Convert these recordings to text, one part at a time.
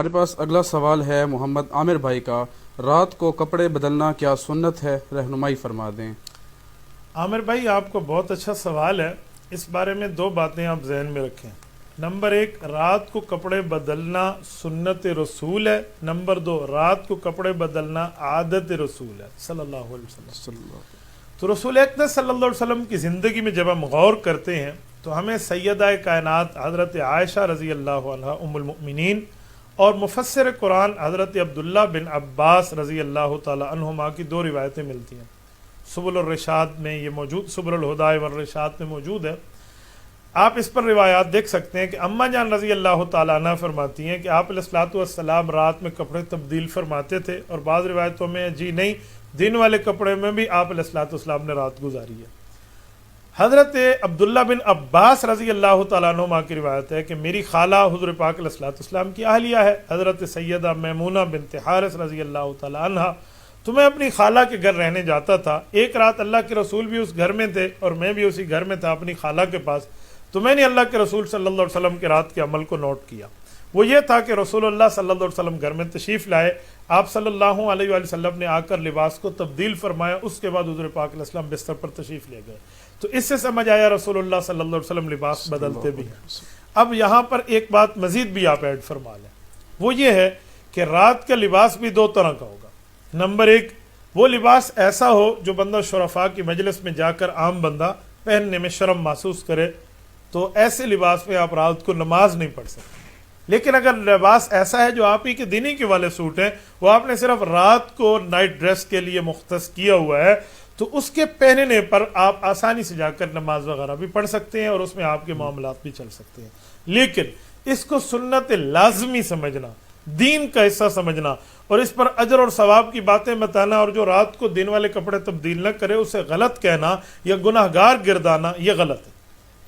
ہمارے پاس اگلا سوال ہے محمد عامر بھائی کا، رات کو کپڑے بدلنا کیا سنت ہے؟ رہنمائی فرما دیں۔ عامر بھائی، آپ کو بہت اچھا سوال ہے۔ اس بارے میں دو باتیں آپ ذہن میں رکھیں۔ نمبر ایک، رات کو کپڑے بدلنا سنت رسول ہے۔ نمبر دو، رات کو کپڑے بدلنا عادت رسول ہے صلی اللہ علیہ وسلم۔ تو رسول اکرم صلی اللہ علیہ وسلم کی زندگی میں جب ہم غور کرتے ہیں تو ہمیں سیدہ کائنات حضرت عائشہ رضی اللہ عنہا ام المؤمنین اور مفسر قرآن حضرت عبداللہ بن عباس رضی اللہ تعالی عنہما کی دو روایتیں ملتی ہیں۔ سبل الرشاد میں یہ موجود، سبل الہدى والرشاد میں موجود ہے۔ آپ اس پر روایات دیکھ سکتے ہیں کہ اماں جان رضی اللہ تعالیٰ عنہ فرماتی ہیں کہ آپ علیہ الصلوۃ والسلام رات میں کپڑے تبدیل فرماتے تھے، اور بعض روایتوں میں جی نہیں، دن والے کپڑے میں بھی آپ علیہ الصلوۃ والسلام نے رات گزاری ہے۔ حضرت عبداللہ بن عباس رضی اللہ تعالیٰ عنہما کی روایت ہے کہ میری خالہ حضور پاک علیہ الصلوۃ والسلام کی اہلیہ ہے حضرت سیدہ میمونہ بنت حارث رضی اللہ تعالیٰ عنہا، تو میں اپنی خالہ کے گھر رہنے جاتا تھا۔ ایک رات اللہ کے رسول بھی اس گھر میں تھے اور میں بھی اسی گھر میں تھا اپنی خالہ کے پاس، تو میں نے اللہ کے رسول صلی اللہ علیہ وسلم کے رات کے عمل کو نوٹ کیا۔ وہ یہ تھا کہ رسول اللہ صلی اللہ علیہ وسلم گھر میں تشریف لائے، آپ صلی اللہ علیہ وآلہ وسلم نے آ کر لباس کو تبدیل فرمایا، اس کے بعد حضور پاک علیہ السلام بستر پر تشریف لے گئے۔ تو اس سے سمجھ آیا رسول اللہ صلی اللہ علیہ وسلم لباس بدلتے بھی ہیں۔ اب یہاں پر ایک بات مزید بھی آپ ایڈ فرما لیں، وہ یہ ہے کہ رات کا لباس بھی دو طرح کا ہوگا۔ نمبر ایک، وہ لباس ایسا ہو جو بندہ شرفاء کی مجلس میں جا کر عام بندہ پہننے میں شرم محسوس کرے، تو ایسے لباس میں آپ رات کو نماز نہیں پڑھ سکتے۔ لیکن اگر لباس ایسا ہے جو آپ ہی کے دینی کے والے سوٹ ہیں، وہ آپ نے صرف رات کو نائٹ ڈریس کے لیے مختص کیا ہوا ہے، تو اس کے پہننے پر آپ آسانی سے جا کر نماز وغیرہ بھی پڑھ سکتے ہیں اور اس میں آپ کے معاملات بھی چل سکتے ہیں۔ لیکن اس کو سنت لازمی سمجھنا، دین کا حصہ سمجھنا اور اس پر اجر اور ثواب کی باتیں بتانا، اور جو رات کو دن والے کپڑے تبدیل نہ کرے اسے غلط کہنا یا گناہ گار گردانا، یہ غلط ہے۔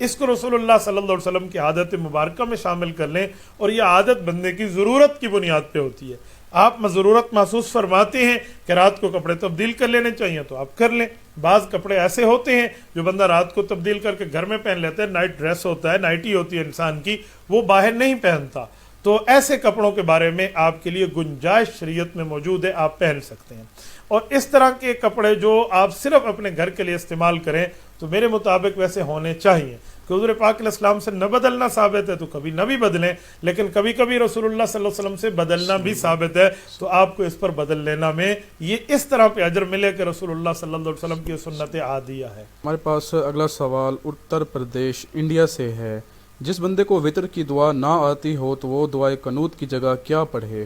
اس کو رسول اللہ صلی اللہ علیہ وسلم کی عادت مبارکہ میں شامل کر لیں، اور یہ عادت بندے کی ضرورت کی بنیاد پہ ہوتی ہے۔ آپ ضرورت محسوس فرماتے ہیں کہ رات کو کپڑے تبدیل کر لینے چاہیے تو آپ کر لیں۔ بعض کپڑے ایسے ہوتے ہیں جو بندہ رات کو تبدیل کر کے گھر میں پہن لیتا ہے، نائٹ ڈریس ہوتا ہے، نائٹی ہوتی ہے انسان کی، وہ باہر نہیں پہنتا، تو ایسے کپڑوں کے بارے میں آپ کے لیے گنجائش شریعت میں موجود ہے، آپ پہن سکتے ہیں۔ اور اس طرح کے کپڑے جو آپ صرف اپنے گھر کے لیے استعمال کریں تو میرے مطابق ویسے ہونے چاہیے، کہ حضور پاک علیہ السلام سے نہ بدلنا ثابت ہے تو کبھی نہ بھی بدلیں، لیکن کبھی کبھی رسول اللہ صلی اللہ علیہ وسلم سے بدلنا بھی ثابت ہے، تو آپ کو اس پر بدل لینا میں یہ اس طرح پہ اجر ملے کہ رسول اللہ صلی اللہ علیہ وسلم کی سنت عادیہ ہے۔ ہمارے پاس اگلا سوال اتر پردیش انڈیا سے ہے، جس بندے کو وطر کی دعا نہ آتی ہو تو وہ دعائے قنوت کی جگہ کیا پڑھے؟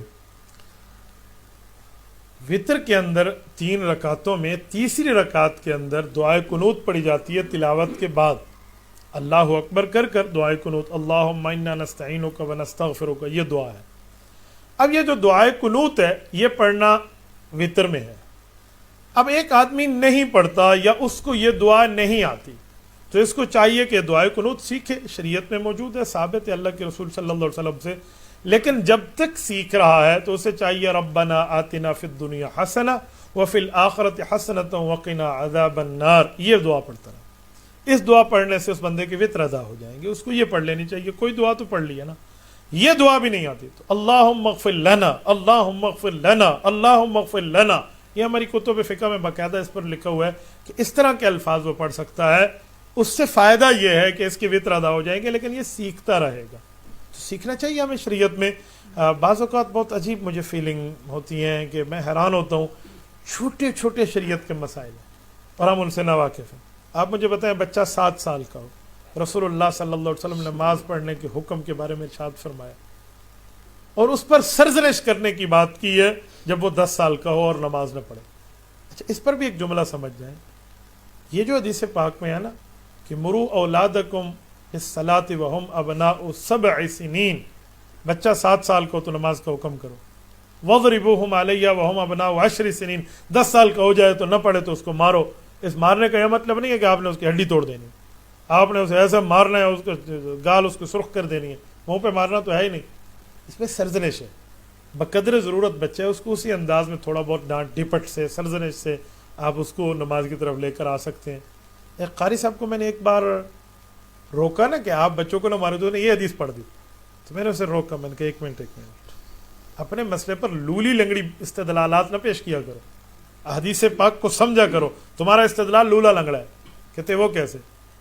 وطر کے اندر 3 رکعتوں میں تیسری رکعت کے اندر دعائے قنوت پڑھی جاتی ہے تلاوت کے بعد۔ اللہ اکبر کر کر دعائے قنوت، اللہم انا نستعینک ونستغفرک، یہ دعا ہے۔ اب یہ جو دعائے قنوت ہے یہ پڑھنا وطر میں ہے۔ اب ایک آدمی نہیں پڑھتا یا اس کو یہ دعا نہیں آتی تو اس کو چاہیے کہ دعائے قنوت سیکھے، شریعت میں موجود ہے، ثابت ہے اللہ کے رسول صلی اللہ علیہ وسلم سے۔ لیکن جب تک سیکھ رہا ہے تو اسے چاہیے ربنا آتنا فی الدنیا حسنہ وفی الآخرۃ حسنۃ وقنا عذاب النار، یہ دعا پڑھتا رہا۔ اس دعا پڑھنے سے اس بندے کے وطر ادا ہو جائیں گے۔ اس کو یہ پڑھ لینی چاہیے، کوئی دعا تو پڑھ لی ہے نا، یہ دعا بھی نہیں آتی تو اللہم اغفر لنا، اللہم اغفر لنا، اللہم اغفر لنا، یہ ہماری کتب فقہ میں باقاعدہ اس پر لکھا ہوا ہے کہ اس طرح کے الفاظ وہ پڑھ سکتا ہے۔ اس سے فائدہ یہ ہے کہ اس کے وطر ادا ہو جائیں گے، لیکن یہ سیکھتا رہے گا۔ تو سیکھنا چاہیے ہمیں شریعت میں۔ بعض اوقات بہت عجیب مجھے فیلنگ ہوتی ہیں کہ میں حیران ہوتا ہوں، چھوٹے چھوٹے شریعت کے مسائل ہیں اور ہم ان سے ناواقف ہیں۔ آپ مجھے بتائیں، بچہ 7 سال کا ہو، رسول اللہ صلی اللہ علیہ وسلم نے نماز پڑھنے کے حکم کے بارے میں ارشاد فرمایا اور اس پر سرزنش کرنے کی بات کی ہے جب وہ 10 سال کا ہو اور نماز نہ پڑھے۔ اچھا، اس پر بھی ایک جملہ سمجھ جائیں، یہ جو حدیث پاک میں ہے نا کہ مرو اولادکم بالصلاۃ وہم ابناء 7 سنین، بچہ 7 سال کو تو نماز کا حکم کرو، وضربوہم علیہ وہم ابناء 10 سنین، 10 سال کا ہو جائے تو نہ پڑھے تو اس کو مارو۔ اس مارنے کا یہ مطلب نہیں ہے کہ آپ نے اس کی ہڈی توڑ دینی، آپ نے اسے ایسا مارنا ہے، اس کو گال اس کو سرخ کر دینی ہے، منہ پہ مارنا تو ہے ہی نہیں۔ اس میں سرزنش ہے، بقدر ضرورت بچہ ہے اس کو اسی انداز میں تھوڑا بہت ڈانٹ ڈپٹ سے، سرزنش سے آپ اس کو نماز کی طرف لے کر آ سکتے ہیں۔ ایک قاری صاحب کو میں نے ایک بار روکا نا کہ آپ بچوں کو نہ مارے، تو نے یہ حدیث پڑھ دی، تو میں نے اسے روکا، میں نے کہا ایک منٹ، اپنے مسئلے پر لولی لنگڑی استدلالات نہ پیش کیا کرو، حدیث پاک کو سمجھا کرو. تمہارا استدلال لولا لنگڑا ہے. کہتے وہ کیسے؟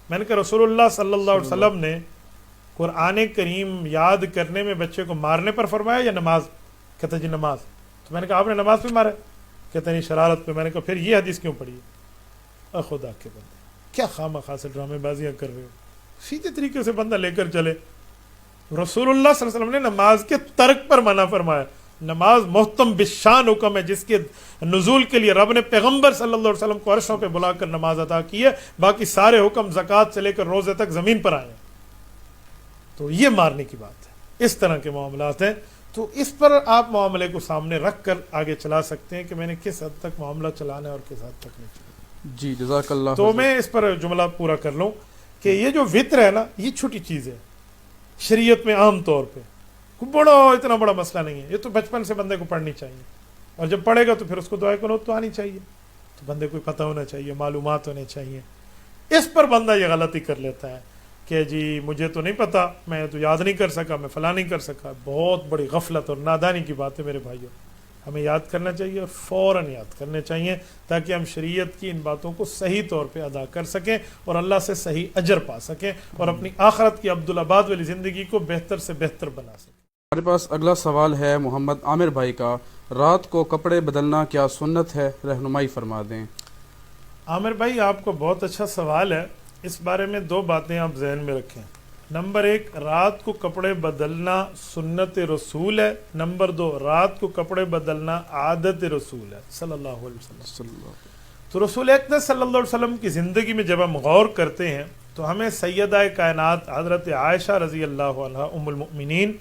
میں نے کہا رسول اللہ صلی اللہ علیہ وسلم نے قرآن کریم یاد کرنے میں بچے کو مارنے پر فرمایا یا نماز؟ کہتا جی نماز. تو میں نے کہا آپ نے نماز پہ مارا؟ کہتا نہیں شرارت پہ. میں نے کہا پھر یہ حدیث کیوں پڑھی ہے؟ خدا کے بندے کیا خواہ سے ڈرامے بازیاں کر رہے ہو. سیدھے طریقے سے بندہ لے کر چلے. رسول اللہ صلی اللہ علیہ وسلم نے نماز کے ترک پر منع فرمایا. نماز محتم بشان حکم ہے جس کے نزول کے لیے رب نے پیغمبر صلی اللہ علیہ وسلم کو عرشوں پہ بلا کر نماز عطا کی ہے. باقی سارے حکم زکوٰۃ سے لے کر روزے تک زمین پر آئے ہیں. تو یہ مارنے کی بات ہے. اس طرح کے معاملات ہیں. تو اس پر آپ معاملے کو سامنے رکھ کر آگے چلا سکتے ہیں کہ میں نے کس حد تک معاملہ چلانا ہے اور کس حد تک نہیں چلانا. جی جزاک اللہ. تو میں اس پر جملہ پورا کر لوں کہ یہ جو وطر ہے نا یہ چھوٹی چیز ہے شریعت میں. عام طور پہ بڑا اتنا بڑا مسئلہ نہیں ہے. یہ تو بچپن سے بندے کو پڑھنی چاہیے اور جب پڑھے گا تو پھر اس کو دعائے قنوت تو آنی چاہیے. تو بندے کو پتہ ہونا چاہیے، معلومات ہونے چاہیے. اس پر بندہ یہ غلطی کر لیتا ہے کہ جی مجھے تو نہیں پتا، میں تو یاد نہیں کر سکا، میں فلاں نہیں کر سکا. بہت بڑی غفلت اور نادانی کی بات ہے میرے بھائیوں. ہمیں یاد کرنا چاہیے اور فوراً یاد کرنے چاہیے تاکہ ہم شریعت کی ان باتوں کو صحیح طور پہ ادا کر سکیں اور اللہ سے صحیح اجر پا سکیں اور اپنی آخرت کی عبدالآباد والی زندگی کو بہتر سے بہتر بنا سکیں. ہمارے پاس اگلا سوال ہے محمد عامر بھائی کا. رات کو کپڑے بدلنا کیا سنت ہے؟ رہنمائی فرما دیں. عامر بھائی آپ کو بہت اچھا سوال ہے. اس بارے میں دو باتیں آپ ذہن میں رکھیں. نمبر ایک، رات کو کپڑے بدلنا سنت رسول ہے. نمبر دو، رات کو کپڑے بدلنا عادت رسول ہے صلی اللہ علیہ وسلم. تو رسول اکرم صلی اللہ علیہ وسلم کی زندگی میں جب ہم غور کرتے ہیں تو ہمیں سیدہ کائنات حضرت عائشہ رضی اللہ عنہا ام المؤمنین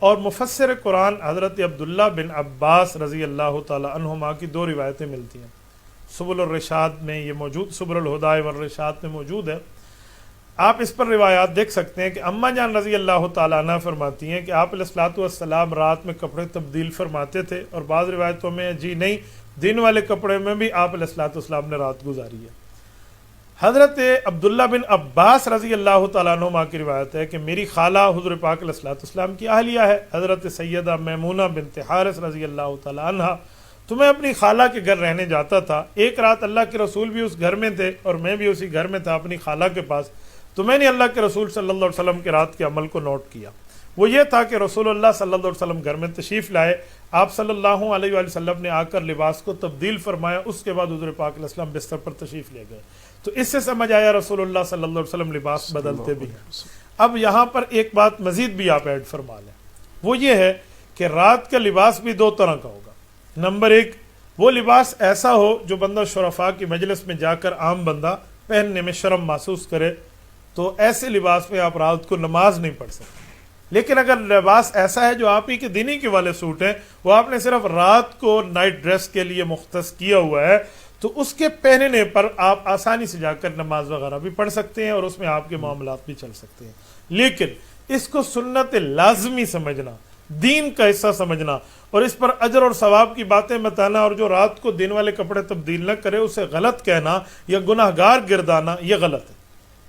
اور مفسر قرآن حضرت عبداللہ بن عباس رضی اللہ تعالی عنہما کی دو روایتیں ملتی ہیں. سبل الرشاد میں یہ موجود، سبل الہدى والرشاد میں موجود ہے. آپ اس پر روایات دیکھ سکتے ہیں کہ اماں جان رضی اللہ تعالیٰ عنہ فرماتی ہیں کہ آپ علیہ الصلوۃ والسلام رات میں کپڑے تبدیل فرماتے تھے، اور بعض روایتوں میں جی نہیں، دن والے کپڑے میں بھی آپ علیہ الصلوۃ والسلام نے رات گزاری ہے. حضرت عبداللہ بن عباس رضی اللہ تعالیٰ عنہما کی روایت ہے کہ میری خالہ حضور پاک علیہ الصلوۃ والسلام کی اہلیہ ہے حضرت سیدہ میمونہ بنت حارث رضی اللہ تعالیٰ عنہا. تو میں اپنی خالہ کے گھر رہنے جاتا تھا. ایک رات اللہ کے رسول بھی اس گھر میں تھے اور میں بھی اسی گھر میں تھا اپنی خالہ کے پاس. تو میں نے اللہ کے رسول صلی اللہ علیہ وسلم کے رات کے عمل کو نوٹ کیا. وہ یہ تھا کہ رسول اللہ صلی اللہ علیہ وسلم گھر میں تشریف لائے. آپ صلی اللہ علیہ وآلہ وسلم نے آ کر لباس کو تبدیل فرمایا. اس کے بعد حضور پاک علیہ السلام بستر پر تشریف لے گئے. تو اس سے سمجھ آیا رسول اللہ صلی اللہ علیہ وسلم لباس بدلتے بھی ہیں. اب یہاں پر ایک بات مزید بھی آپ ایڈ فرما لیں، وہ یہ ہے کہ رات کا لباس بھی دو طرح کا ہوگا. نمبر ایک، وہ لباس ایسا ہو جو بندہ شرفاء کی مجلس میں جا کر عام بندہ پہننے میں شرم محسوس کرے، تو ایسے لباس میں آپ رات کو نماز نہیں پڑھ سکتے. لیکن اگر لباس ایسا ہے جو آپ ہی کے دینی کے والے سوٹ ہیں، وہ آپ نے صرف رات کو نائٹ ڈریس کے لیے مختص کیا ہوا ہے، تو اس کے پہننے پر آپ آسانی سے جا کر نماز وغیرہ بھی پڑھ سکتے ہیں اور اس میں آپ کے معاملات بھی چل سکتے ہیں. لیکن اس کو سنت لازمی سمجھنا، دین کا حصہ سمجھنا اور اس پر اجر اور ثواب کی باتیں بتانا، اور جو رات کو دن والے کپڑے تبدیل نہ کرے اسے غلط کہنا یا گناہ گار گردانا، یہ غلط ہے.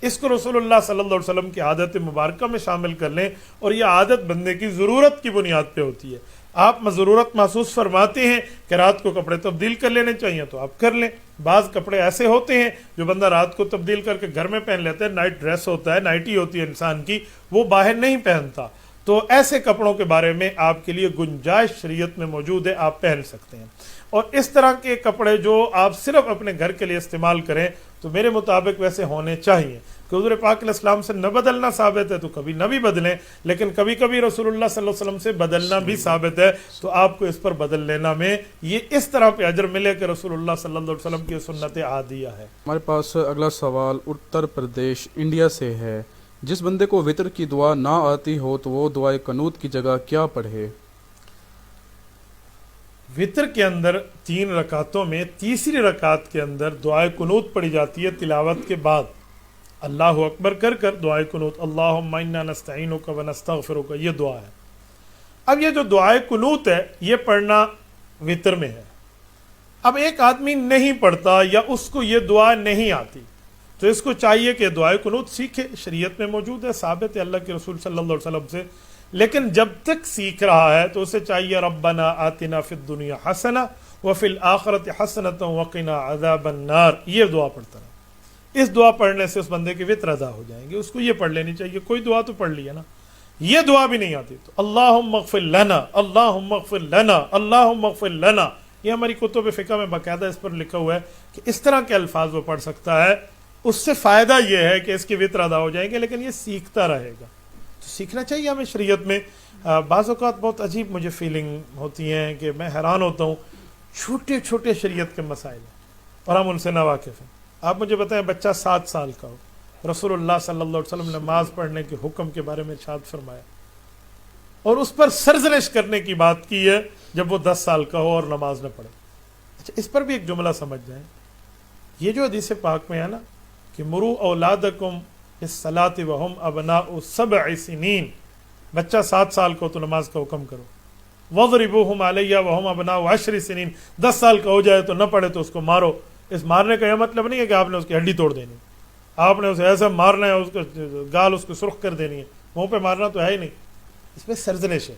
اس کو رسول اللہ صلی اللہ علیہ وسلم کی عادت مبارکہ میں شامل کر لیں، اور یہ عادت بندے کی ضرورت کی بنیاد پہ ہوتی ہے. آپ ضرورت محسوس فرماتے ہیں کہ رات کو کپڑے تبدیل کر لینے چاہیے تو آپ کر لیں. بعض کپڑے ایسے ہوتے ہیں جو بندہ رات کو تبدیل کر کے گھر میں پہن لیتا ہے، نائٹ ڈریس ہوتا ہے، نائٹی ہوتی ہے انسان کی، وہ باہر نہیں پہنتا. تو ایسے کپڑوں کے بارے میں آپ کے لیے گنجائش شریعت میں موجود ہے، آپ پہن سکتے ہیں. اور اس طرح کے کپڑے جو آپ صرف اپنے گھر کے لیے استعمال کریں تو میرے مطابق ویسے ہونے چاہیے. کہ حضور پاک علیہ السلام سے نہ بدلنا ثابت ہے تو کبھی نہ بھی بدلیں، لیکن کبھی کبھی رسول اللہ صلی اللہ علیہ وسلم سے بدلنا بھی ثابت ہے، تو آپ کو اس پر بدل لینا میں یہ اس طرح پہ اجر ملے کہ رسول اللہ صلی اللہ علیہ وسلم کی سنت عادیہ ہے. ہمارے پاس اگلا سوال اتر پردیش انڈیا سے ہے. جس بندے کو وطر کی دعا نہ آتی ہو تو وہ دعائے قنوت کی جگہ کیا پڑھے؟ وطر کے اندر 3 رکعتوں میں تیسری رکعت کے اندر دعائے قنوت پڑھی جاتی ہے. تلاوت کے بعد اللہ اکبر کر کر دعائے قنوت، اللہم انا نستعینک و نستغفرک، یہ دعا ہے. اب یہ جو دعائے قنوت ہے یہ پڑھنا وطر میں ہے. اب ایک آدمی نہیں پڑھتا یا اس کو یہ دعا نہیں آتی تو اس کو چاہیے کہ دعائے قنوت سیکھے. شریعت میں موجود ہے، ثابت ہے اللہ کے رسول صلی اللہ علیہ وسلم سے لیکن جب تک سیکھ رہا ہے تو اسے چاہیے ربنا آتنا فی الدنیا حسنہ وفی الآخرۃ حسنۃ وقنا عذاب النار، یہ دعا پڑھتا رہا۔ اس دعا پڑھنے سے اس بندے کی وطر ادا ہو جائیں گے۔ اس کو یہ پڑھ لینی چاہیے، کوئی دعا تو پڑھ لی ہے نا، یہ دعا بھی نہیں آتی تو اللہم اغفر لنا، اللہم اغفر لنا، اللہم اغفر لنا، یہ ہماری کتب فقہ میں باقاعدہ اس پر لکھا ہوا ہے کہ اس طرح کے الفاظ وہ پڑھ سکتا ہے۔ اس سے فائدہ یہ ہے کہ اس کی وطر ادا ہو جائیں گے، لیکن یہ سیکھتا رہے گا۔ تو سیکھنا چاہیے ہمیں شریعت میں۔ بعض اوقات بہت عجیب مجھے فیلنگ ہوتی ہیں کہ میں حیران ہوتا ہوں، چھوٹے چھوٹے شریعت کے مسائل ہیں اور ہم ان سے ناواقف ہیں۔ آپ مجھے بتائیں، بچہ 7 سال کا ہو، رسول اللہ صلی اللہ علیہ وسلم نے نماز پڑھنے کے حکم کے بارے میں ارشاد فرمایا اور اس پر سرزنش کرنے کی بات کی ہے جب وہ 10 سال کا ہو اور نماز نہ پڑھے۔ اچھا، اس پر بھی ایک جملہ سمجھ جائیں، یہ جو حدیث پاک میں ہے نا کہ مرو اولادکم بالصلاۃ وہم ابناء 7 سنین، بچہ 7 سال کو تو نماز کا حکم کرو، وضربوہم علیہ وہم ابناء 10 سنین، 10 سال کا ہو جائے تو نہ پڑھے تو اس کو مارو۔ اس مارنے کا یہ مطلب نہیں ہے کہ آپ نے اس کی ہڈی توڑ دینی، آپ نے اسے ایسا مارنا ہے، اس کا گال اس کو سرخ کر دینی ہے، منہ پہ مارنا تو ہے ہی نہیں، اس میں سرزنش ہے۔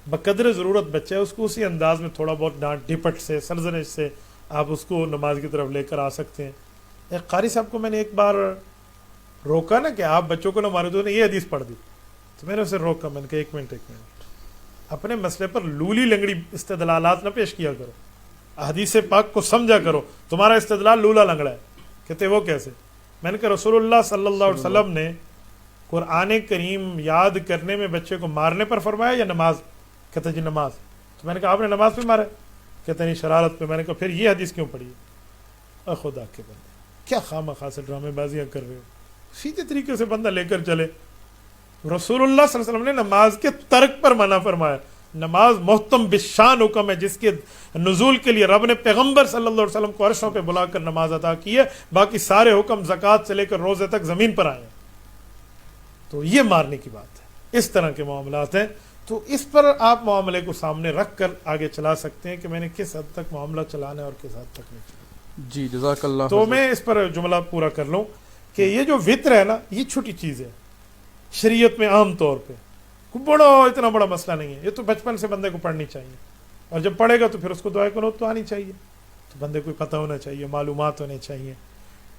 بقدر ضرورت بچہ ہے، اس کو اسی انداز میں تھوڑا بہت ڈانٹ ڈپٹ سے، سرزنش سے آپ اس کو نماز کی طرف لے کر آ سکتے ہیں۔ ایک قاری صاحب کو میں نے ایک بار روکا نا کہ آپ بچوں کو نہ مارے، تو نے یہ حدیث پڑھ دی، تو میں نے اسے روکا، میں نے کہا ایک منٹ اپنے مسئلے پر لولی لنگڑی استدلالات نہ پیش کیا کرو، حدیث پاک کو سمجھا کرو، تمہارا استدلال لولا لنگڑا ہے۔ کہتے وہ کیسے؟ میں نے کہا رسول اللہ صلی اللہ علیہ وسلم نے قرآن کریم یاد کرنے میں بچے کو مارنے پر فرمایا یا نماز؟ کہتے جی نماز۔ تو میں نے کہا آپ نے نماز پہ مارا؟ کہتے نہیں، شرارت پہ۔ میں نے کہا پھر یہ حدیث کیوں پڑھی؟ خدا کے بندے، کیا خواہ مخواہ سے ڈرامے بازیاں کر رہے ہو؟ سیدھے طریقے سے بندہ لے کر چلے۔ رسول اللہ صلی اللہ علیہ وسلم نے نماز کے ترک پر منع فرمایا۔ نماز محتم بشان حکم ہے، جس کے نزول کے لیے رب نے پیغمبر صلی اللہ علیہ وسلم کو عرشوں پہ بلا کر نماز عطا کی ہے، باقی سارے حکم زکوٰۃ سے لے کر روزے تک زمین پر آئے ہیں۔ تو یہ مارنے کی بات ہے، اس طرح کے معاملات ہیں، تو اس پر آپ معاملے کو سامنے رکھ کر آگے چلا سکتے ہیں کہ میں نے کس حد تک معاملہ چلانا ہے اور کس حد تک نہیں چلانا۔ جی جزاک اللہ۔ تو میں اس پر جملہ پورا کر لوں کہ یہ جو وطر ہے نا، یہ چھوٹی چیز ہے شریعت میں، عام طور پہ اتنا بڑا مسئلہ نہیں ہے، یہ تو بچپن سے بندے کو پڑھنی چاہیے، اور جب پڑھے گا تو پھر اس کو دعائے قنوت تو آنی چاہیے، تو بندے کو پتہ ہونا چاہیے، معلومات ہونے چاہیے۔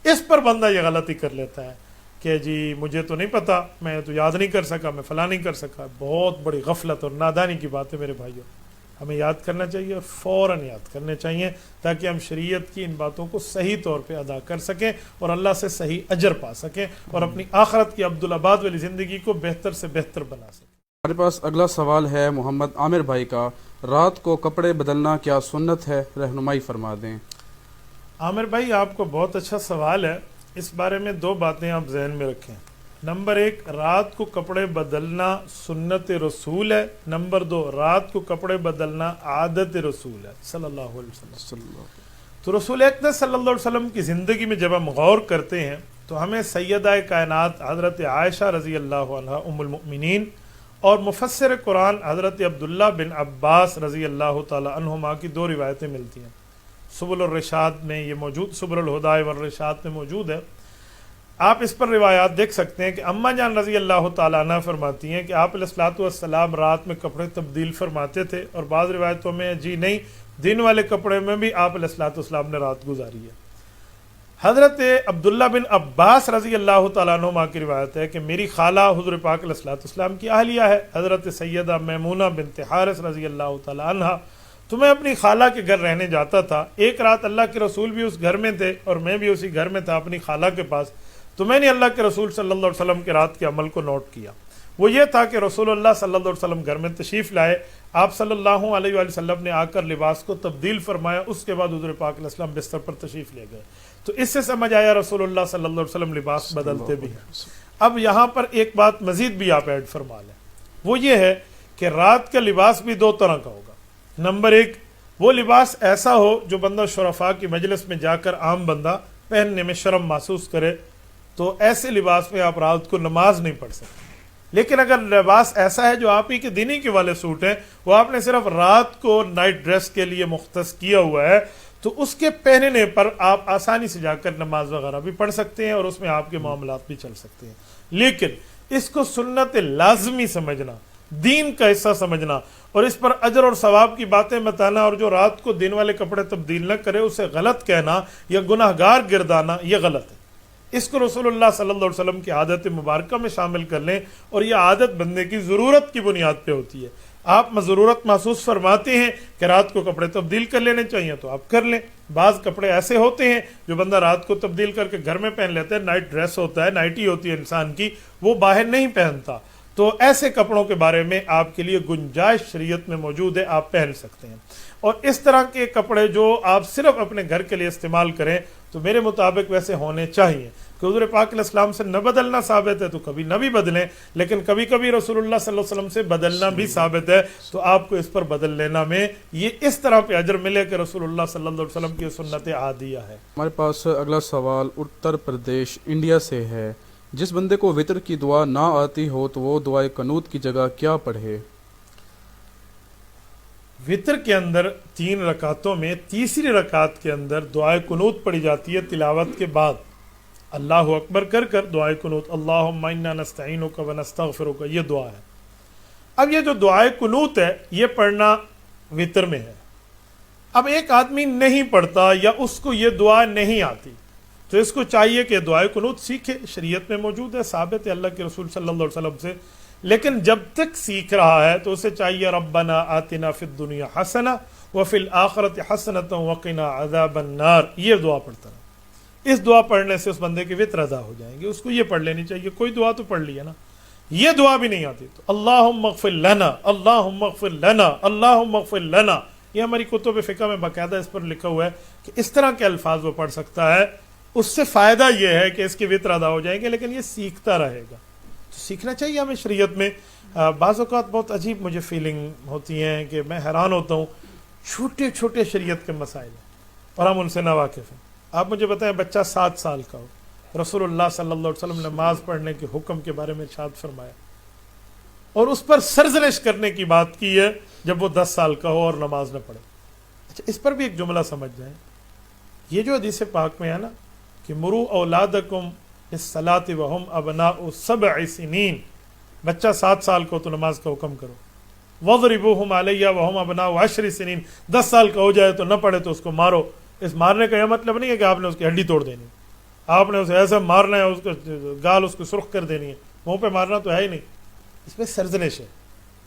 اس پر بندہ یہ غلطی کر لیتا ہے کہ جی مجھے تو نہیں پتا، میں تو یاد نہیں کر سکا، میں فلاں نہیں کر سکا۔ بہت بڑی غفلت اور نادانی کی بات ہے میرے بھائیوں، ہمیں یاد کرنا چاہیے اور فوراً یاد کرنے چاہیے، تاکہ ہم شریعت کی ان باتوں کو صحیح طور پہ ادا کر سکیں اور اللہ سے صحیح اجر پا سکیں اور اپنی آخرت کی عبدالآباد والی زندگی کو بہتر سے بہتر بنا سکیں۔ ہمارے پاس اگلا سوال ہے محمد عامر بھائی کا، رات کو کپڑے بدلنا کیا سنت ہے؟ رہنمائی فرما دیں۔ عامر بھائی، آپ کو بہت اچھا سوال ہے۔ اس بارے میں 2 باتیں آپ ذہن میں رکھیں۔ نمبر 1، رات کو کپڑے بدلنا سنت رسول ہے۔ نمبر 2، رات کو کپڑے بدلنا عادت رسول ہے صلی اللہ علیہ وسلم۔ تو رسول اکرم صلی اللہ علیہ وسلم کی زندگی میں جب ہم غور کرتے ہیں تو ہمیں سیدہ کائنات حضرت عائشہ رضی اللہ عنہا ام المؤمنین اور مفسر قرآن حضرت عبداللہ بن عباس رضی اللہ تعالی عنہما کی 2 روایتیں ملتی ہیں۔ سبل الرشاد میں یہ موجود، سبل الہدى والرشاد میں موجود ہے۔ آپ اس پر روایات دیکھ سکتے ہیں کہ اماں جان رضی اللہ تعالیٰ عنہ فرماتی ہیں کہ آپ علیہ الصلوۃ والسلام رات میں کپڑے تبدیل فرماتے تھے، اور بعض روایتوں میں جی نہیں، دن والے کپڑے میں بھی آپ علیہ الصلوۃ والسلام نے رات گزاری ہے۔ حضرت عبداللہ بن عباس رضی اللہ تعالیٰ عنہما کی روایت ہے کہ میری خالہ حضور پاک علیہ الصلوۃ والسلام کی اہلیہ ہے حضرت سیدہ میمونہ بنت حارث رضی اللہ تعالیٰ عنہا، تو میں اپنی خالہ کے گھر رہنے جاتا تھا۔ ایک رات اللہ کے رسول بھی اس گھر میں تھے اور میں بھی اسی گھر میں تھا اپنی خالہ کے پاس، تو میں نے اللہ کے رسول صلی اللہ علیہ وسلم کے رات کے عمل کو نوٹ کیا۔ وہ یہ تھا کہ رسول اللہ صلی اللہ علیہ وسلم گھر میں تشریف لائے، آپ صلی اللہ علیہ وآلہ وسلم نے آ کر لباس کو تبدیل فرمایا، اس کے بعد حضور پاک علیہ السلام بستر پر تشریف لے گئے۔ تو اس سے سمجھ آیا رسول اللہ صلی اللہ علیہ وسلم لباس بدلتے بھی ہیں۔ اب یہاں پر ایک بات مزید بھی آپ ایڈ فرما لیں، وہ یہ ہے کہ رات کا لباس بھی 2 طرح کا ہوگا۔ نمبر 1، وہ لباس ایسا ہو جو بندہ شرفاء کی مجلس میں جا کر عام بندہ پہننے میں شرم محسوس کرے، تو ایسے لباس میں آپ رات کو نماز نہیں پڑھ سکتے۔ لیکن اگر لباس ایسا ہے جو آپ ہی کے دینی کے والے سوٹ ہیں، وہ آپ نے صرف رات کو نائٹ ڈریس کے لیے مختص کیا ہوا ہے، تو اس کے پہننے پر آپ آسانی سے جا کر نماز وغیرہ بھی پڑھ سکتے ہیں اور اس میں آپ کے معاملات بھی چل سکتے ہیں۔ لیکن اس کو سنت لازمی سمجھنا، دین کا حصہ سمجھنا اور اس پر اجر اور ثواب کی باتیں بتانا، اور جو رات کو دن والے کپڑے تبدیل نہ کرے اسے غلط کہنا یا گناہ گار گردانا، یہ غلط ہے۔ اس کو رسول اللہ صلی اللہ علیہ وسلم کی عادت مبارکہ میں شامل کر لیں، اور یہ عادت بندے کی ضرورت کی بنیاد پہ ہوتی ہے۔ آپ ضرورت محسوس فرماتے ہیں کہ رات کو کپڑے تبدیل کر لینے چاہیے تو آپ کر لیں۔ بعض کپڑے ایسے ہوتے ہیں جو بندہ رات کو تبدیل کر کے گھر میں پہن لیتا ہے، نائٹ ڈریس ہوتا ہے، نائٹی ہوتی ہے انسان کی، وہ باہر نہیں پہنتا، تو ایسے کپڑوں کے بارے میں آپ کے لیے گنجائش شریعت میں موجود ہے، آپ پہن سکتے ہیں۔ اور اس طرح کے کپڑے جو آپ صرف اپنے گھر کے لیے استعمال کریں تو میرے مطابق ویسے ہونے چاہیے، کہ حضور پاک علیہ السلام سے نہ بدلنا ثابت ہے تو کبھی نہ بھی بدلیں، لیکن کبھی کبھی رسول اللہ صلی اللہ علیہ وسلم سے بدلنا بھی ثابت ہے، تو آپ کو اس پر بدل لینا میں یہ اس طرح پہ اجر ملے کہ رسول اللہ صلی اللہ علیہ وسلم کی سنت عادیہ ہے۔ ہمارے پاس اگلا سوال اتر پردیش انڈیا سے ہے۔ جس بندے کو وطر کی دعا نہ آتی ہو تو وہ دعائے قنوت کی جگہ کیا پڑھے؟ وطر کے اندر 3 رکعتوں میں تیسری رکعت کے اندر دعائے قنوت پڑھی جاتی ہے تلاوت کے بعد، اللہ اکبر کر کر دعائے قنوت، اللہم انا نستعینک و نستغفرک، یہ دعا ہے۔ اب یہ جو دعائے قنوت ہے یہ پڑھنا وطر میں ہے۔ اب ایک آدمی نہیں پڑھتا یا اس کو یہ دعا نہیں آتی تو اس کو چاہیے کہ دعائے قنوت سیکھے، شریعت میں موجود ہے، ثابت ہے اللہ کے رسول صلی اللہ علیہ وسلم سے، لیکن جب تک سیکھ رہا ہے تو اسے چاہیے ربنا آتنا فی الدنیا حسنہ وفی الآخرۃ حسنۃ وقنا عذاب النار، یہ دعا پڑھتا رہے۔ اس دعا پڑھنے سے اس بندے کے وطر ادا ہو جائیں گے۔ اس کو یہ پڑھ لینی چاہیے، کوئی دعا تو پڑھ لی ہے نا، یہ دعا بھی نہیں آتی تو اللہم اغفر لنا، اللہم اغفر لنا، اللہم اغفر لنا، یہ ہماری کتب فقہ میں باقاعدہ اس پر لکھا ہوا ہے کہ اس طرح کے الفاظ وہ پڑھ سکتا ہے۔ اس سے فائدہ یہ ہے کہ اس کے وطر ادا ہو جائیں گے، لیکن یہ سیکھتا رہے گا، تو سیکھنا چاہیے ہمیں شریعت میں۔ بعض اوقات بہت عجیب مجھے فیلنگ ہوتی ہیں کہ میں حیران ہوتا ہوں، چھوٹے چھوٹے شریعت کے مسائل ہیں اور ہم ان سے ناواقف ہیں۔ آپ مجھے بتائیں، بچہ 7 سال کا ہو، رسول اللہ صلی اللہ علیہ وسلم نے نماز پڑھنے کے حکم کے بارے میں ارشاد فرمایا اور اس پر سرزنش کرنے کی بات کی ہے جب وہ 10 سال کا ہو اور نماز نہ پڑھے۔ اچھا، اس پر بھی ایک جملہ سمجھ جائیں، یہ جو حدیث پاک میں ہے نا کہ مرو اولادکم الصلاۃ وہم ابناء 7 سنین، بچہ 7 سال کو تو نماز کا حکم کرو، وضربوہم علیہ وہم ابناء 10 سنین، 10 سال کا ہو جائے تو نہ پڑھے تو اس کو مارو۔ اس مارنے کا یہ مطلب نہیں ہے کہ آپ نے اس کی ہڈی توڑ دینی، آپ نے اسے ایسا مارنا ہے، اس کو گال اس کو سرخ کر دینی ہے، منہ پہ مارنا تو ہے ہی نہیں، اس میں سرزنش ہے۔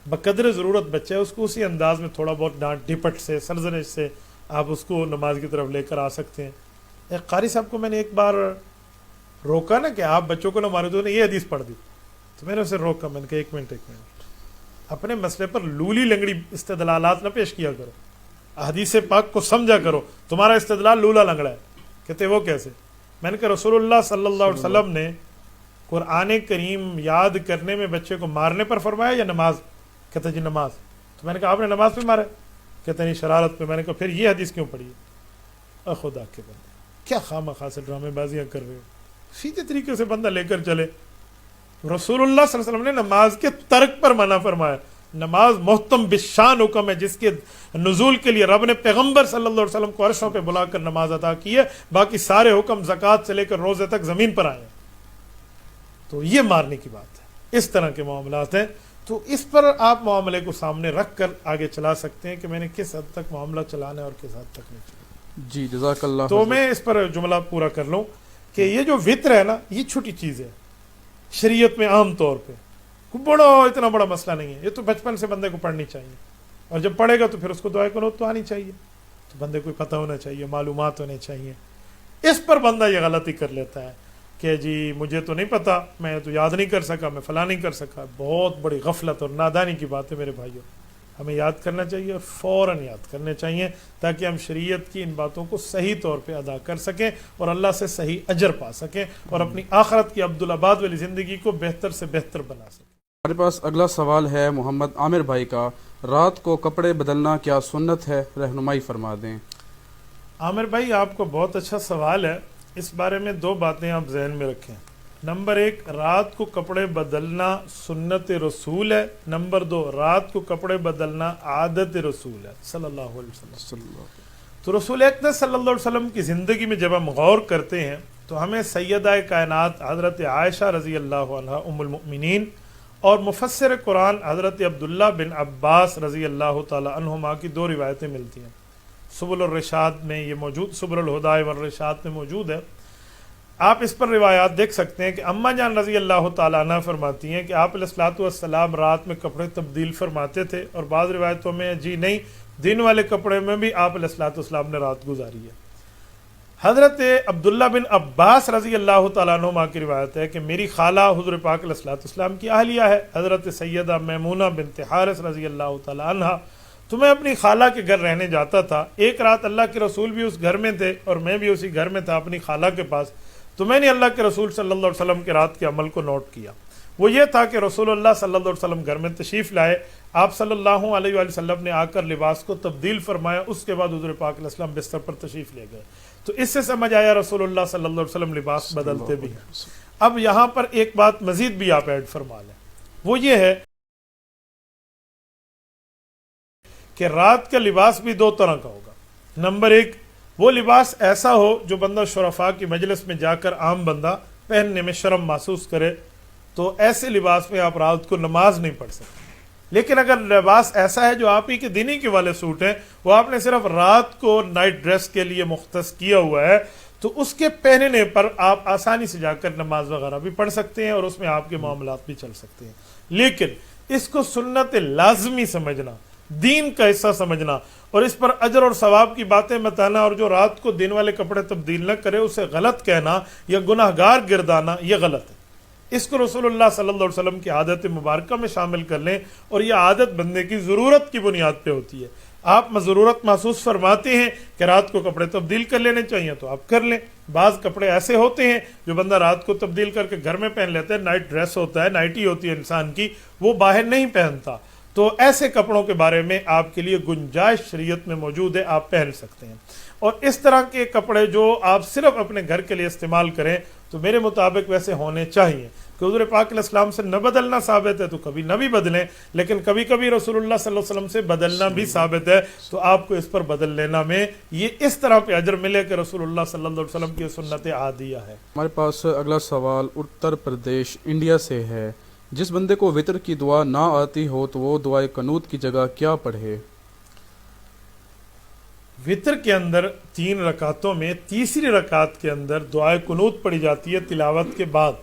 بقدر ضرورت بچہ ہے، اس کو اسی انداز میں تھوڑا بہت ڈانٹ ڈپٹ سے، سرزنش سے آپ اس کو نماز کی طرف لے کر آ سکتے ہیں۔ ایک قاری صاحب کو میں نے ایک بار روکا نا کہ آپ بچوں کو نہ مارے، تو انہوں نے یہ حدیث پڑھ دی، تو میں نے اسے روکا، میں نے کہا ایک منٹ اپنے مسئلے پر لولی لنگڑی استدلالات نہ پیش کیا کرو، حدیث پاک کو سمجھا کرو، تمہارا استدلال لولا لنگڑا ہے۔ کہتے وہ کیسے؟ میں نے کہا رسول اللہ صلی اللہ علیہ وسلم نے قرآن کریم یاد کرنے میں بچے کو مارنے پر فرمایا یا نماز؟ کہتا جی نماز۔ تو میں نے کہا آپ نے نماز پہ مارا؟ کہتے نہیں، شرارت پہ۔ میں نے کہا پھر یہ حدیث کیوں پڑھی ہے؟ خدا کے بندے کیا خواہ خواہ سے ڈرامے بازیاں کر رہے ہو، سیدھے طریقے سے بندہ لے کر چلے۔ رسول اللہ صلی اللہ علیہ وسلم نے نماز کے ترک پر منع فرمایا۔ نماز محتم بالشان حکم ہے جس کے نزول کے لیے رب نے پیغمبر صلی اللہ علیہ وسلم کو عرشوں پہ بلا کر نماز عطا کی ہے، باقی سارے حکم زکوٰۃ سے لے کر روزے تک زمین پر آئے ہیں، تو یہ مارنے کی بات ہے۔ اس طرح کے معاملات ہیں، تو اس پر آپ معاملے کو سامنے رکھ کر آگے چلا سکتے ہیں کہ میں نے کس حد تک معاملہ چلانا ہے اور کس حد تک نہیں چلانا۔ جی جزاک اللہ۔ تو میں اس پر جملہ پورا کر لوں کہ یہ جو وطر ہے نا، یہ چھوٹی چیز ہے شریعت میں، عام طور پہ بڑا اتنا بڑا مسئلہ نہیں ہے، یہ تو بچپن سے بندے کو پڑھنی چاہیے، اور جب پڑھے گا تو پھر اس کو دعائے قنوت تو آنی چاہیے، تو بندے کو پتہ ہونا چاہیے، معلومات ہونے چاہیے۔ اس پر بندہ یہ غلطی کر لیتا ہے کہ جی مجھے تو نہیں پتا، میں تو یاد نہیں کر سکا، میں فلاں نہیں کر سکا۔ بہت بڑی غفلت اور نادانی کی بات ہے میرے بھائیوں، ہمیں یاد کرنا چاہیے اور فوراً یاد کرنے چاہیے تاکہ ہم شریعت کی ان باتوں کو صحیح طور پہ ادا کر سکیں اور اللہ سے صحیح اجر پا سکیں اور اپنی آخرت کی عبدالآباد والی زندگی کو بہتر سے بہتر بنا سکیں۔ ہمارے پاس اگلا سوال ہے محمد عامر بھائی کا، رات کو کپڑے بدلنا کیا سنت ہے؟ رہنمائی فرما دیں۔ عامر بھائی آپ کو بہت اچھا سوال ہے، اس بارے میں 2 باتیں آپ ذہن میں رکھیں۔ نمبر 1، رات کو کپڑے بدلنا سنت رسول ہے۔ نمبر 2، رات کو کپڑے بدلنا عادت رسول ہے صلی اللہ علیہ وسلم۔ تو رسول اکرم صلی اللہ علیہ وسلم کی زندگی میں جب ہم غور کرتے ہیں تو ہمیں سیدہ کائنات حضرت عائشہ رضی اللہ عنہا ام المؤمنین اور مفسر قرآن حضرت عبداللہ بن عباس رضی اللہ تعالی عنہما کی دو روایتیں ملتی ہیں، سبل الرشاد میں یہ موجود، سبل الہدى والرشاد میں موجود ہے۔ آپ اس پر روایات دیکھ سکتے ہیں کہ اماں جان رضی اللہ تعالیٰ عنہ فرماتی ہیں کہ آپ علیہ الصلوۃ والسلام رات میں کپڑے تبدیل فرماتے تھے، اور بعض روایتوں میں جی نہیں، دن والے کپڑے میں بھی آپ علیہ الصلوۃ والسلام نے رات گزاری ہے۔ حضرت عبداللہ بن عباس رضی اللہ تعالیٰ عنہما کی روایت ہے کہ میری خالہ حضور پاک علیہ الصلوۃ والسلام کی اہلیہ ہے حضرت سیدہ میمونہ بنت حارث رضی اللہ تعالیٰ عنہ، تو میں اپنی خالہ کے گھر رہنے جاتا تھا۔ ایک رات اللہ کے رسول بھی اس گھر میں تھے اور میں بھی اسی گھر میں تھا اپنی خالہ کے پاس، تو میں نے اللہ کے رسول صلی اللہ علیہ وسلم کے رات کے عمل کو نوٹ کیا۔ وہ یہ تھا کہ رسول اللہ صلی اللہ علیہ وسلم گھر میں تشریف لائے، آپ صلی اللہ علیہ وآلہ وسلم نے آ کر لباس کو تبدیل فرمایا، اس کے بعد حضور پاک علیہ السلام بستر پر تشریف لے گئے۔ تو اس سے سمجھ آیا رسول اللہ صلی اللہ علیہ وسلم لباس بدلتے بھی ہیں۔ اب یہاں پر ایک بات مزید بھی آپ ایڈ فرما لیں، وہ یہ ہے کہ رات کا لباس بھی دو طرح کا ہوگا۔ نمبر ایک، وہ لباس ایسا ہو جو بندہ شرفاء کی مجلس میں جا کر عام بندہ پہننے میں شرم محسوس کرے، تو ایسے لباس میں آپ رات کو نماز نہیں پڑھ سکتے۔ لیکن اگر لباس ایسا ہے جو آپ ہی کے دینی کے والے سوٹ ہیں، وہ آپ نے صرف رات کو نائٹ ڈریس کے لیے مختص کیا ہوا ہے، تو اس کے پہننے پر آپ آسانی سے جا کر نماز وغیرہ بھی پڑھ سکتے ہیں اور اس میں آپ کے معاملات بھی چل سکتے ہیں۔ لیکن اس کو سنت لازمی سمجھنا، دین کا حصہ سمجھنا، اور اس پر اجر اور ثواب کی باتیں بتانا، اور جو رات کو دن والے کپڑے تبدیل نہ کرے اسے غلط کہنا یا گناہگار گردانا، یہ غلط ہے۔ اس کو رسول اللہ صلی اللہ علیہ وسلم کی عادت مبارکہ میں شامل کر لیں، اور یہ عادت بندے کی ضرورت کی بنیاد پہ ہوتی ہے۔ آپ ضرورت محسوس فرماتے ہیں کہ رات کو کپڑے تبدیل کر لینے چاہیے تو آپ کر لیں۔ بعض کپڑے ایسے ہوتے ہیں جو بندہ رات کو تبدیل کر کے گھر میں پہن لیتا ہے، نائٹ ڈریس ہوتا ہے، نائٹی ہوتی ہے انسان کی، وہ باہر نہیں پہنتا، تو ایسے کپڑوں کے بارے میں آپ کے لیے گنجائش شریعت میں موجود ہے، آپ پہن سکتے ہیں۔ اور اس طرح کے کپڑے جو آپ صرف اپنے گھر کے لیے استعمال کریں تو میرے مطابق ویسے ہونے چاہیے، کہ حضور پاک علیہ السلام سے نہ بدلنا ثابت ہے تو کبھی نہ بھی بدلیں، لیکن کبھی کبھی رسول اللہ صلی اللہ علیہ وسلم سے بدلنا بھی ثابت ہے، تو آپ کو اس پر بدل لینا میں یہ اس طرح پہ اجر ملے کہ رسول اللہ صلی اللہ علیہ وسلم کی سنت عادیہ ہے۔ ہمارے پاس اگلا سوال اتر پردیش انڈیا سے ہے، جس بندے کو وطر کی دعا نہ آتی ہو تو وہ دعائے قنوت کی جگہ کیا پڑھے؟ وطر کے اندر 3 رکعتوں میں تیسری رکعت کے اندر دعائے قنوت پڑھی جاتی ہے تلاوت کے بعد،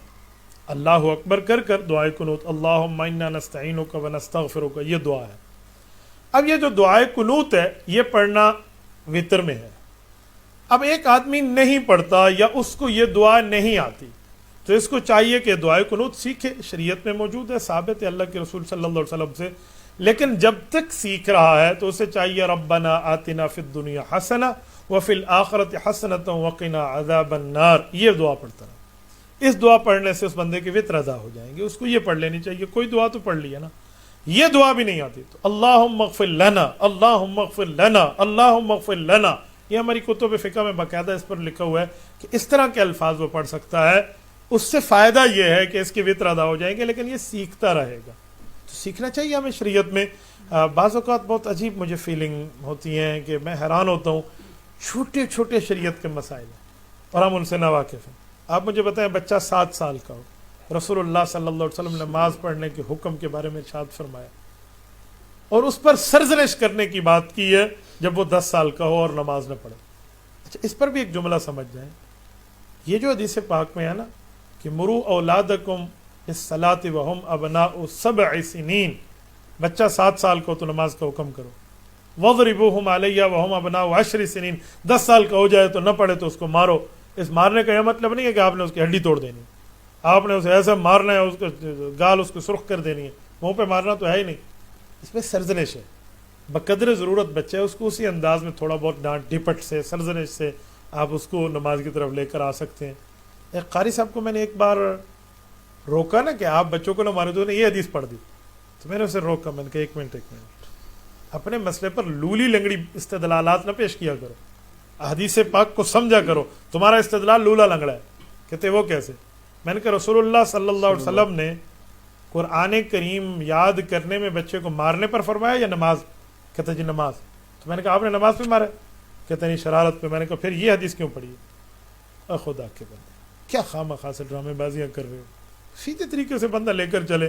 اللہ اکبر کر کر دعائے قنوت، اللہم انا نستعینک ونستغفرک، یہ دعا ہے۔ اب یہ جو دعائے قنوت ہے یہ پڑھنا وطر میں ہے۔ اب ایک آدمی نہیں پڑھتا یا اس کو یہ دعا نہیں آتی، تو اس کو چاہیے کہ دعائے قنوت سیکھے، شریعت میں موجود ہے، ثابت ہے اللہ کے رسول صلی اللہ علیہ وسلم سے، لیکن جب تک سیکھ رہا ہے تو اسے چاہیے ربنا آتنا فی الدنیا حسنہ وفی الآخرۃ حسنۃ وقنا عذاب النار، یہ دعا پڑھتا رہا۔ اس دعا پڑھنے سے اس بندے کی وطر ادا ہو جائیں گے، اس کو یہ پڑھ لینی چاہیے۔ کوئی دعا تو پڑھ لی ہے نا، یہ دعا بھی نہیں آتی تو اللہم اغفر لنا، اللہم اغفر لنا، اللہم اغفر لنا، یہ ہماری کتب فقہ میں باقاعدہ اس پر لکھا ہوا ہے کہ اس طرح کے الفاظ وہ پڑھ سکتا ہے۔ اس سے فائدہ یہ ہے کہ اس کی وطر ادا ہو جائیں گے، لیکن یہ سیکھتا رہے گا، تو سیکھنا چاہیے ہمیں شریعت میں۔ بعض اوقات بہت عجیب مجھے فیلنگ ہوتی ہیں کہ میں حیران ہوتا ہوں، چھوٹے چھوٹے شریعت کے مسائل ہیں اور ہم ان سے ناواقف ہیں۔ آپ مجھے بتائیں، بچہ 7 سال کا ہو، رسول اللہ صلی اللہ علیہ وسلم نے نماز پڑھنے کے حکم کے بارے میں ارشاد فرمایا اور اس پر سرزنش کرنے کی بات کی ہے جب وہ 10 سال کا ہو اور نماز نہ پڑھے۔ اچھا، اس پر بھی ایک جملہ سمجھ جائیں، یہ جو حدیث پاک میں ہے نا کہ مرو اولادکم الصلاۃ وہم ابناء 7 سنین، بچہ 7 سال کو تو نماز کا حکم کرو، وضربوہم علیہ وہم ابناء 10 سنین، 10 سال کا ہو جائے تو نہ پڑھے تو اس کو مارو۔ اس مارنے کا یہ مطلب نہیں ہے کہ آپ نے اس کی ہڈی توڑ دینی، آپ نے اسے ایسا مارنا ہے، اس کو گال اس کو سرخ کر دینی ہے، منہ پہ مارنا تو ہے ہی نہیں، اس میں سرزنش ہے، بقدر ضرورت بچہ ہے، اس کو اسی انداز میں تھوڑا بہت ڈانٹ ڈپٹ سے، سرزنش سے آپ اس کو نماز کی طرف لے کر آ سکتے ہیں۔ ایک قاری صاحب کو میں نے ایک بار روکا نا کہ آپ بچوں کو نہ مارے، تو نے یہ حدیث پڑھ دی، تو میں نے اسے روکا، میں نے کہا ایک منٹ اپنے مسئلے پر لولی لنگڑی استدلالات نہ پیش کیا کرو، حدیث پاک کو سمجھا کرو، تمہارا استدلال لولا لنگڑا ہے۔ کہتے وہ کیسے؟ میں نے کہا رسول اللہ صلی اللہ علیہ وسلم نے قرآن کریم یاد کرنے میں بچے کو مارنے پر فرمایا یا نماز؟ کہتے جی نماز۔ تو میں نے کہا آپ نے نماز پہ مارا؟ کہتے نہیں، شرارت پہ۔ میں نے کہا پھر یہ حدیث کیوں پڑھی ہے؟ خدا کے بندے، کیا خواہ مخواہ سے ڈرامے بازیاں کر رہے ہو، سیدھے طریقے سے بندہ لے کر چلے۔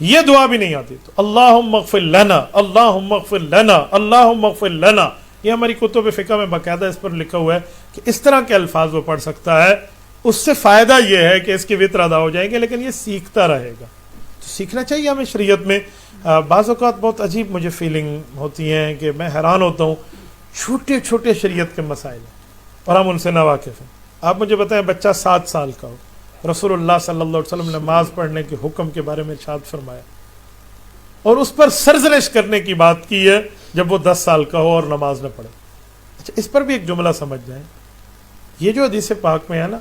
یہ دعا بھی نہیں آتی تو اللہم اغفر لنا، اللہم اغفر لنا، اللہم اغفر لنا، یہ ہماری کتب فقہ میں باقاعدہ اس پر لکھا ہوا ہے کہ اس طرح کے الفاظ وہ پڑھ سکتا ہے. اس سے فائدہ یہ ہے کہ اس کے وطر ادا ہو جائیں گے، لیکن یہ سیکھتا رہے گا. تو سیکھنا چاہیے ہمیں شریعت میں. بعض اوقات بہت عجیب مجھے فیلنگ ہوتی ہیں کہ میں حیران ہوتا ہوں، چھوٹے چھوٹے شریعت کے مسائل ہیں اور ہم ان سے ناواقف ہیں. آپ مجھے بتائیں، بچہ 7 سال کا ہو، رسول اللہ صلی اللہ علیہ وسلم نے نماز پڑھنے کے حکم کے بارے میں ارشاد فرمایا اور اس پر سرزنش کرنے کی بات کی ہے جب وہ 10 سال کا ہو اور نماز نہ پڑھے. اچھا، اس پر بھی ایک جملہ سمجھ جائیں. یہ جو حدیث پاک میں ہے نا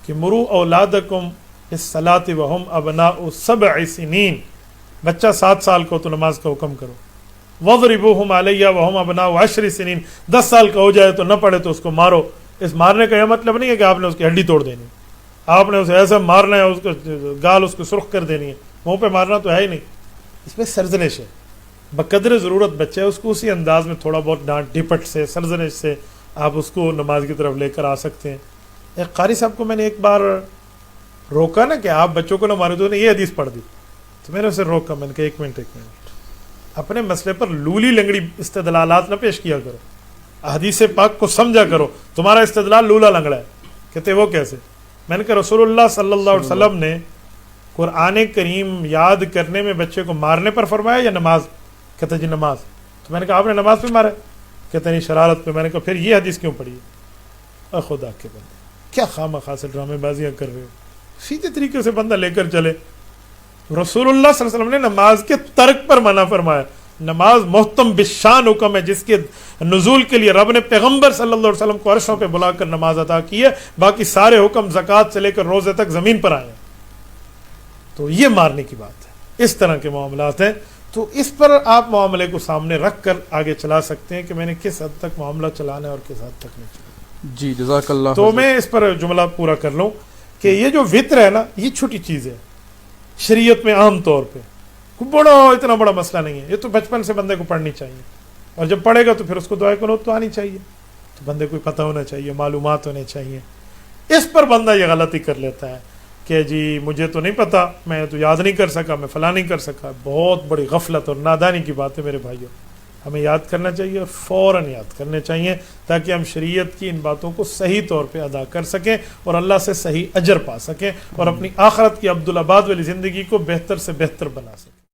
کہ مرو اولادکم بالصلاۃ وہم ابناء 7 سنین، بچہ 7 سال کو تو نماز کا حکم کرو. وضربوہم علیہ وہم ابناء 10 سنین، 10 سال کا ہو جائے تو نہ پڑھے تو اس کو مارو. اس مارنے کا یہ مطلب نہیں ہے کہ آپ نے اس کی ہڈی توڑ دینی، آپ نے اسے ایسا مارنا ہے، اس کو گال اس کو سرخ کر دینی ہے، منہ پہ مارنا تو ہے ہی نہیں. اس میں سرزنش ہے، بقدر ضرورت بچہ ہے اس کو اسی انداز میں تھوڑا بہت ڈانٹ ڈپٹ سے، سرزنش سے آپ اس کو نماز کی طرف لے کر آ سکتے ہیں. ایک قاری صاحب کو میں نے ایک بار روکا نا کہ آپ بچوں کو نہ مارے، تو انہوں نے یہ حدیث پڑھ دی تو میں نے اسے روکا. میں نے کہا ایک منٹ اپنے مسئلے پر لولی لنگڑی استدلالات نہ پیش کیا کرو، حدیث پاک کو سمجھا کرو. تمہارا استدلال لولا لنگڑا ہے. کہتے وہ کیسے؟ میں نے کہا رسول اللہ صلی اللہ علیہ وسلم نے قرآن کریم یاد کرنے میں بچے کو مارنے پر فرمایا یا نماز؟ کہتے جی نماز. تو میں نے کہا آپ نے نماز پہ مارا؟ کہتے نہیں، شرارت پہ. میں نے کہا پھر یہ حدیث کیوں پڑھی ہے؟ خدا کے بندے کیا خواہ خاص ڈرامے بازیاں کر رہے ہو. سیدھے طریقے سے بندہ لے کر چلے. رسول اللہ صلی اللہ علیہ وسلم نے نماز کے ترک پر منع فرمایا. نماز محتم بالشان حکم ہے جس کے نزول کے لیے رب نے پیغمبر صلی اللہ علیہ وسلم کو عرشوں پہ بلا کر نماز عطا کی ہے. باقی سارے حکم زکوٰۃ سے لے کر روزے تک زمین پر آئے ہیں. تو یہ مارنے کی بات ہے. اس طرح کے معاملات ہیں. تو اس پر آپ معاملے کو سامنے رکھ کر آگے چلا سکتے ہیں کہ میں نے کس حد تک معاملہ چلانا ہے اور کس حد تک نہیں چلانا. جی جزاک اللہ. تو میں اس پر جملہ پورا کر لوں کہ یہ جو وطر ہے نا، یہ چھوٹی چیز ہے شریعت میں. عام طور پہ بڑا اتنا بڑا مسئلہ نہیں ہے. یہ تو بچپن سے بندے کو پڑھنی چاہیے اور جب پڑھے گا تو پھر اس کو دعائے قنوت تو آنی چاہیے. تو بندے کو پتہ ہونا چاہیے، معلومات ہونے چاہیے. اس پر بندہ یہ غلطی کر لیتا ہے کہ جی مجھے تو نہیں پتا، میں تو یاد نہیں کر سکا، میں فلاں نہیں کر سکا. بہت بڑی غفلت اور نادانی کی بات ہے میرے بھائیوں. ہمیں یاد کرنا چاہیے اور فوراً یاد کرنے چاہیے تاکہ ہم شریعت کی ان باتوں کو صحیح طور پہ ادا کر سکیں اور اللہ سے صحیح اجر پا سکیں اور اپنی آخرت کی عبدالآباد والی زندگی کو بہتر سے بہتر بنا سکیں.